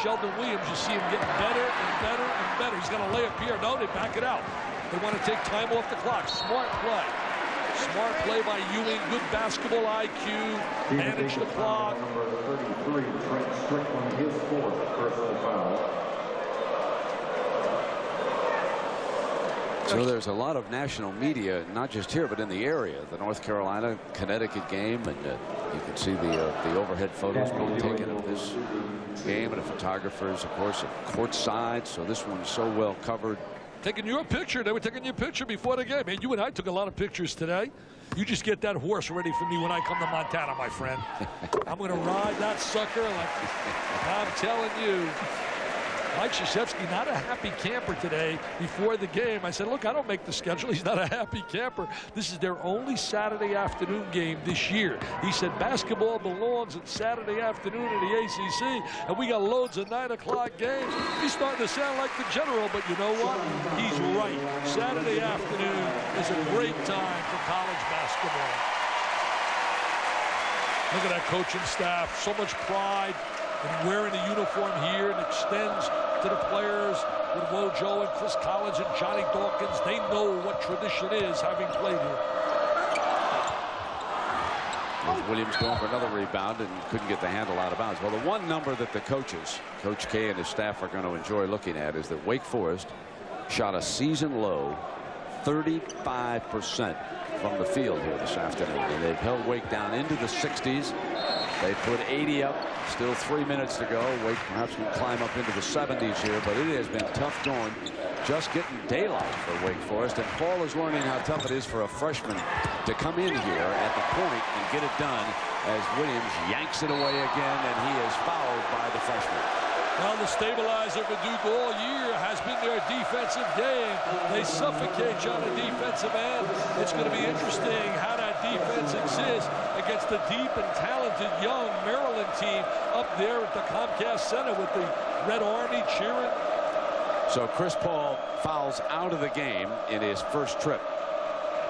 Sheldon Williams, you see him getting better and better and better. He's going to lay up here. No, they back it out. They want to take time off the clock. Smart play. Smart play by Ewing. Good basketball IQ. Manage the clock. Number 33, Trent Strickland, his fourth personal foul. So there's a lot of national media, not just here, but in the area. The North Carolina, Connecticut game, and you can see the overhead photos being taken of this game, and the photographers, of course, at courtside. So this one's so well covered. Taking your picture. They were taking your picture before the game. Man, you and I took a lot of pictures today. You just get that horse ready for me when I come to Montana, my friend. I'm going to ride that sucker like I'm telling you. Mike Krzyzewski, not a happy camper today before the game. I said, look, I don't make the schedule. He's not a happy camper. This is their only Saturday afternoon game this year. He said basketball belongs on Saturday afternoon in the ACC, and we got loads of 9 o'clock games. He's starting to sound like the general, but you know what? He's right. Saturday afternoon is a great time for college basketball. Look at that coaching staff. So much pride in wearing the uniform here, and extends to the players with Wojo and Chris Collins and Johnny Dawkins. They know what tradition is, having played here. Williams going for another rebound and couldn't get the handle out of bounds. Well, the one number that the coaches, Coach K and his staff, are going to enjoy looking at is that Wake Forest shot a season low 35% from the field here this afternoon. And they've held Wake down into the 60s. They put 80 up. Still 3 minutes to go. Wake perhaps can climb up into the 70s here, but it has been tough going. Just getting daylight for Wake Forest, and Paul is learning how tough it is for a freshman to come in here at the point and get it done as Williams yanks it away again, and he is fouled by the freshman. Well, the stabilizer for Duke all year has been their defensive game. They suffocate you on the defensive end. It's going to be interesting how that defense exists against the deep and talented young Maryland team up there at the Comcast Center with the Red Army cheering. So Chris Paul fouls out of the game in his first trip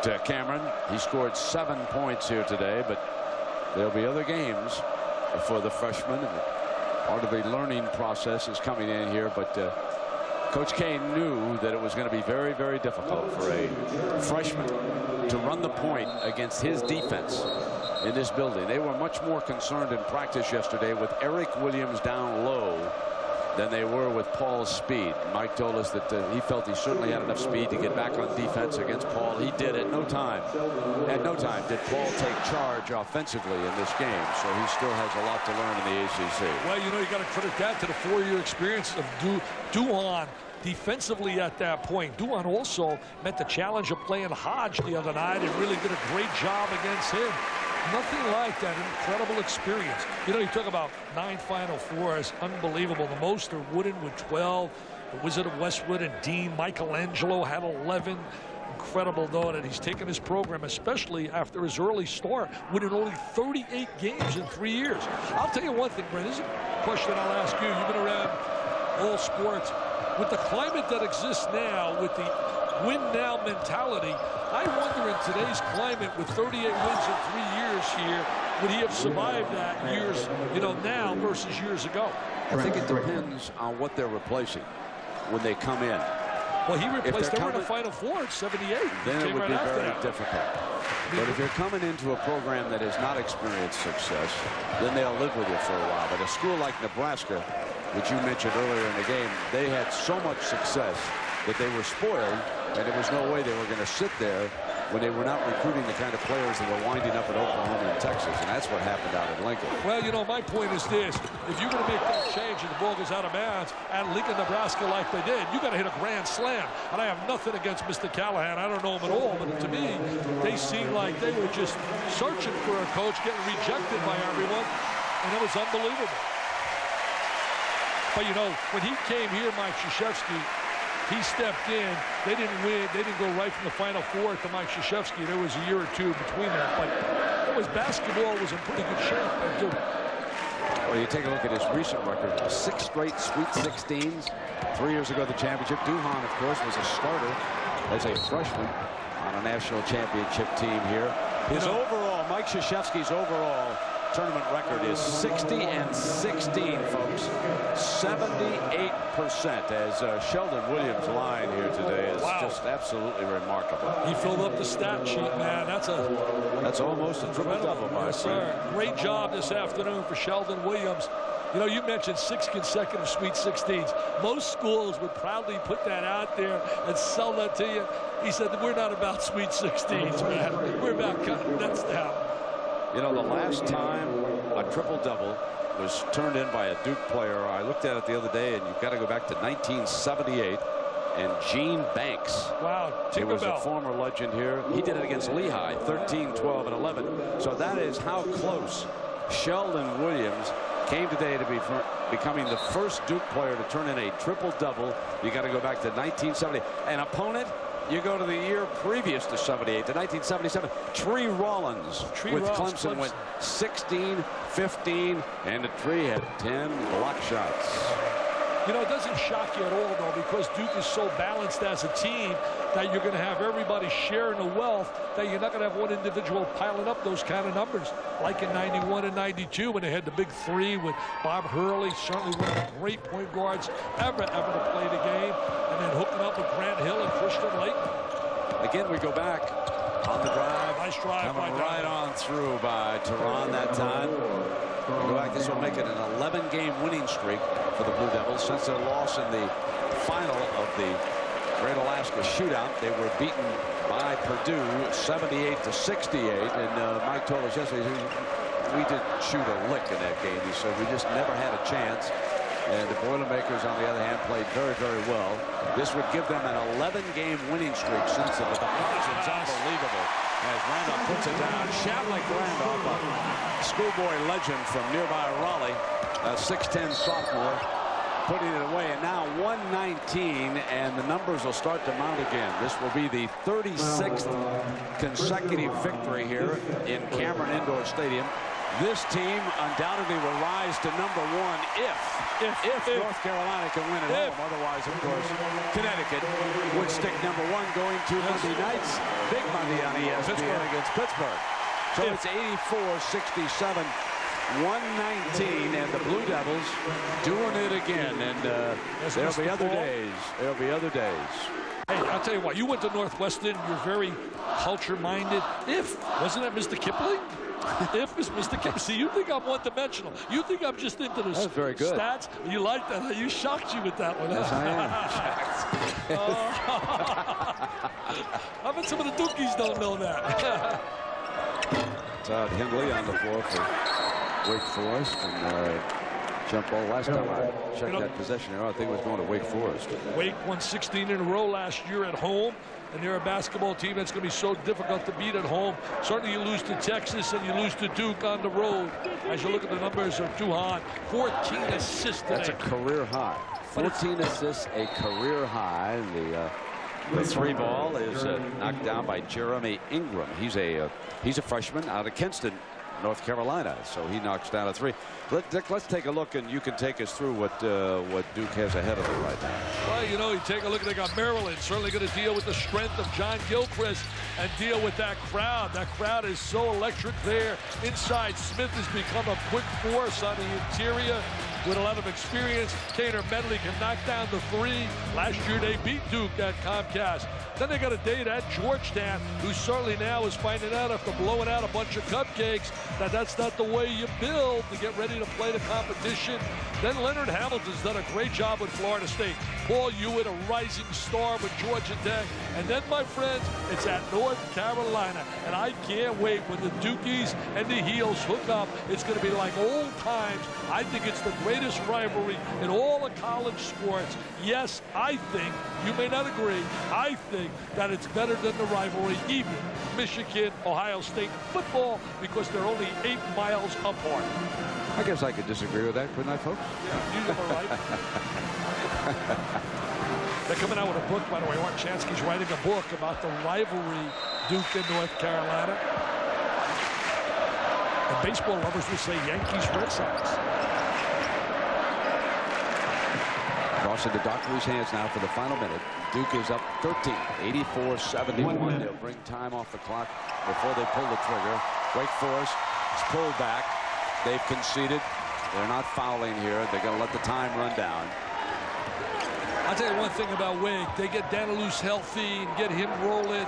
to Cameron. He scored 7 points here today, but there'll be other games for the freshman. Part of the learning process is coming in here, but Coach K knew that it was going to be very, very difficult for a freshman to run the point against his defense in this building. They were much more concerned in practice yesterday with Eric Williams down low than they were with Paul's speed. Mike told us that he felt he certainly had enough speed to get back on defense against Paul. He did at no time. At no time did Paul take charge offensively in this game, so he still has a lot to learn in the ACC. Well, you know, you got to credit that to the 4-year experience of Duhon defensively at that point. Duhon also met the challenge of playing Hodge the other night and really did a great job against him. Nothing like that. Incredible experience. You know, you talk about 9 Final Fours. Unbelievable. The most are Wooden with 12. The Wizard of Westwood and Dean Michelangelo had 11. Incredible, though, that he's taken his program, especially after his early start, winning only 38 games in 3 years. I'll tell you one thing, Brent. This is a question I'll ask you. You've been around all sports. With the climate that exists now, with the win now mentality, I wonder in today's climate with 38 wins in 3 years here, would he have survived that years, you know, now versus years ago? I think it depends on what they're replacing when they come in. Well, he replaced, they were in the Final Four in 78. Then it would be very difficult. But if you're coming into a program that has not experienced success, then they'll live with you for a while. But a school like Nebraska, which you mentioned earlier in the game, they had so much success that they were spoiled, and there was no way they were going to sit there when they were not recruiting the kind of players that were winding up at Oklahoma and Texas, and that's what happened out at Lincoln. Well, you know, my point is this. If you're going to make that change and the ball goes out of bounds at Lincoln, Nebraska like they did, you got to hit a grand slam. And I have nothing against Mr. Callahan. I don't know him at all, but to me, they seemed like they were just searching for a coach, getting rejected by everyone, and it was unbelievable. But, you know, when he came here, Mike Krzyzewski, he stepped in. They didn't win. They didn't go right from the Final Four to Mike Krzyzewski. There was a year or two between them. But it was basketball was in pretty good shape. Well, you take a look at his recent record. 6 straight Sweet 16s. 3 years ago, the championship. Duhon, of course, was a starter as a freshman on a national championship team here. His overall, Mike Krzyzewski's overall tournament record is 60-16, folks. 78%, as Sheldon Williams' line here today is just absolutely remarkable. He filled up the stat sheet, man. That's almost a triple-double, by yes, sir. Great job this afternoon for Sheldon Williams. You know, you mentioned 6 consecutive Sweet 16s. Most schools would proudly put that out there and sell that to you. He said, we're not about Sweet 16s, man. We're about cutting nets down. You know, the last time a triple-double was turned in by a Duke player, I looked at it the other day, and you've got to go back to 1978, and Gene Banks. Wow, he was a former legend here. He did it against Lehigh, 13, 12, and 11. So that is how close Sheldon Williams came today to becoming the first Duke player to turn in a triple-double. You got to go back to 1970. An opponent, you go to the year previous to 78, to 1977. Tree Rollins with Clemson went 16, 15, and the Tree had 10 block shots. You know, it doesn't shock you at all, though, because Duke is so balanced as a team that you're going to have everybody sharing the wealth, that you're not going to have one individual piling up those kind of numbers. Like in 91 and 92 when they had the big three with Bob Hurley, certainly one of the great point guards ever to play the game, and then hooking up with Grant Hill and Christian Lake. Again, we go back on the drive. Nice drive. Coming right on through by Tehran that time. Go back, this will make it an 11-game winning streak for the Blue Devils since their loss in the final of the Great Alaska Shootout. They were beaten by Purdue 78-68, and Mike told us yesterday we didn't shoot a lick in that game. He said we just never had a chance. And the Boilermakers, on the other hand, played very, very well. This would give them an 11-game winning streak since then. But the margin's unbelievable as Randolph puts it down. Shavlik Randolph, a schoolboy legend from nearby Raleigh, a 6'10 sophomore, putting it away. And now 119, and the numbers will start to mount again. This will be the 36th consecutive victory here in Cameron Indoor Stadium. This team undoubtedly will rise to number 1 if North Carolina can win at home. Otherwise, of course, Connecticut would stick number 1 going to Monday nights. Big Monday on ESPN against Pittsburgh. So it's 84-67, 119, and the Blue Devils doing it again. And there'll be other days. There'll be other days. Hey, I'll tell you what, you went to Northwestern, you're very culture-minded. Wasn't that Mr. Kipling? If is Mr. Kipling. See, you think I'm one-dimensional. You think I'm just into the stats. You like that. You shocked you with that one. Yes, I am. I bet some of the Dukies don't know that. Todd Hindley on the floor for Wake Forest. And jump ball last time I checked that possession here. I think it was going to Wake Forest. Wake won 16 in a row last year at home. And they're a basketball team that's going to be so difficult to beat at home. Certainly you lose to Texas and you lose to Duke on the road. As you look at the numbers of Duhan, 14 assists today. That's a career high. 14 assists, a career high. The three ball is knocked down by Jeremy Ingram. He's a freshman out of Kinston, North Carolina. So he knocks down a three. Let's take a look, and you can take us through what Duke has ahead of them right now. Well, you know, you take a look, they got Maryland certainly going to deal with the strength of John Gilchrist and deal with that crowd. That crowd is so electric there. Inside, Smith has become a quick force on the interior with a lot of experience. Tater Medley can knock down the three. Last year they beat Duke at Comcast. Then they got a date at Georgetown, who certainly now is finding out after blowing out a bunch of cupcakes that that's not the way you build to get ready to play the competition. Then Leonard Hamilton's done a great job with Florida State. Paul Hewitt, a rising star with Georgia Tech. And then, my friends, it's at North Carolina. And I can't wait when the Dukies and the Heels hook up. It's going to be like old times. I think it's the greatest rivalry in all of college sports. Yes, I think, you may not agree, I think that it's better than the rivalry, even Michigan, Ohio State football, because they're only 8 miles apart. I guess I could disagree with that, couldn't I, folks? Yeah, you are right. They're coming out with a book, by the way. Art Chansky's writing a book about the rivalry Duke and North Carolina. And baseball lovers will say Yankees, Red Sox. Crossing to Dockery's hands now for the final minute. Duke is up 13, 84-71. They'll bring time off the clock before they pull the trigger. Wake Forest is pulled back. They've conceded. They're not fouling here. They're going to let the time run down. I'll tell you one thing about Wake. They get Danilus healthy and get him rolling.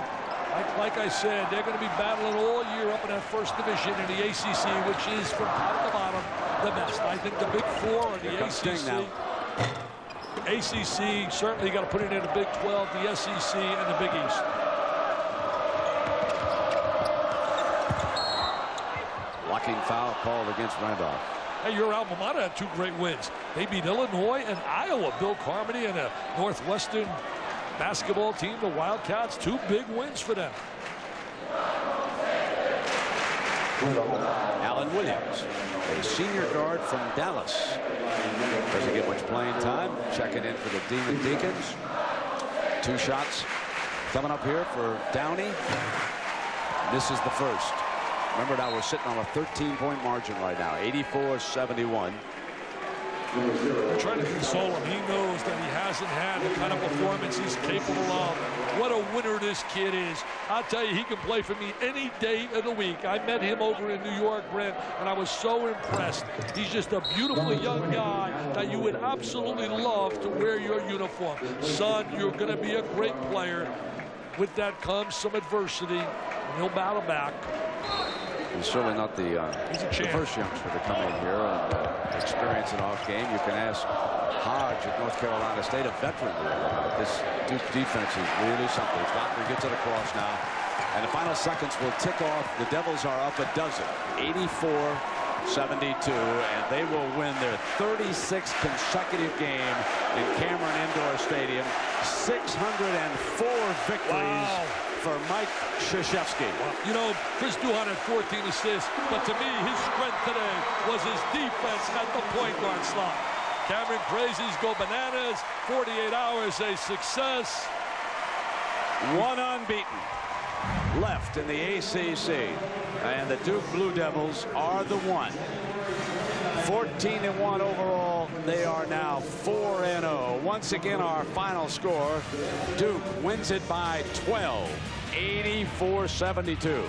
Like I said, they're going to be battling all year up in that first division in the ACC, which is from top to bottom the best. I think the Big Four and the ACC. ACC certainly got to put it in the Big 12, the SEC, and the Big East. Blocking foul called against Randolph. Hey, your alma mater had 2 great wins. They beat Illinois and Iowa. Bill Carmody and a Northwestern basketball team, the Wildcats, 2 big wins for them. Alan Williams, a senior guard from Dallas. Doesn't get much playing time. Checking in for the Demon Deacons. 2 shots coming up here for Downey. This is the first. Remember now, we're sitting on a 13-point margin right now, 84-71. We're trying to console him. He knows that he hasn't had the kind of performance he's capable of. What a winner this kid is. I'll tell you, he can play for me any day of the week. I met him over in New York, Brent, and I was so impressed. He's just a beautiful young guy that you would absolutely love to wear your uniform. Son, you're going to be a great player. With that comes some adversity, and he'll battle back. He's certainly not the first youngster to come in here and experience an off game. You can ask Hodge at North Carolina State, a veteran. This Duke defense is really something. Stockton gets it across now. And the final seconds will tick off. The Devils are up a dozen, 84-72, and they will win their 36th consecutive game in Cameron Indoor Stadium. 604 victories. Wow. For Mike Krzyzewski. You know, Chris Duhon had 14 assists, but to me, his strength today was his defense at the point guard slot. Cameron Crazies go bananas. 48 hours, a success. 1 unbeaten left in the ACC, and the Duke Blue Devils are the one. 14-1 overall. They are now 4-0. Once again, our final score, Duke wins it by 12, 84-72.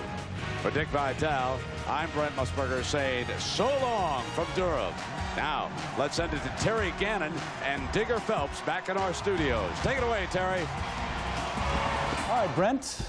For Dick Vitale, I'm Brent Musburger saying so long from Durham. Now, let's send it to Terry Gannon and Digger Phelps back in our studios. Take it away, Terry. All right, Brent.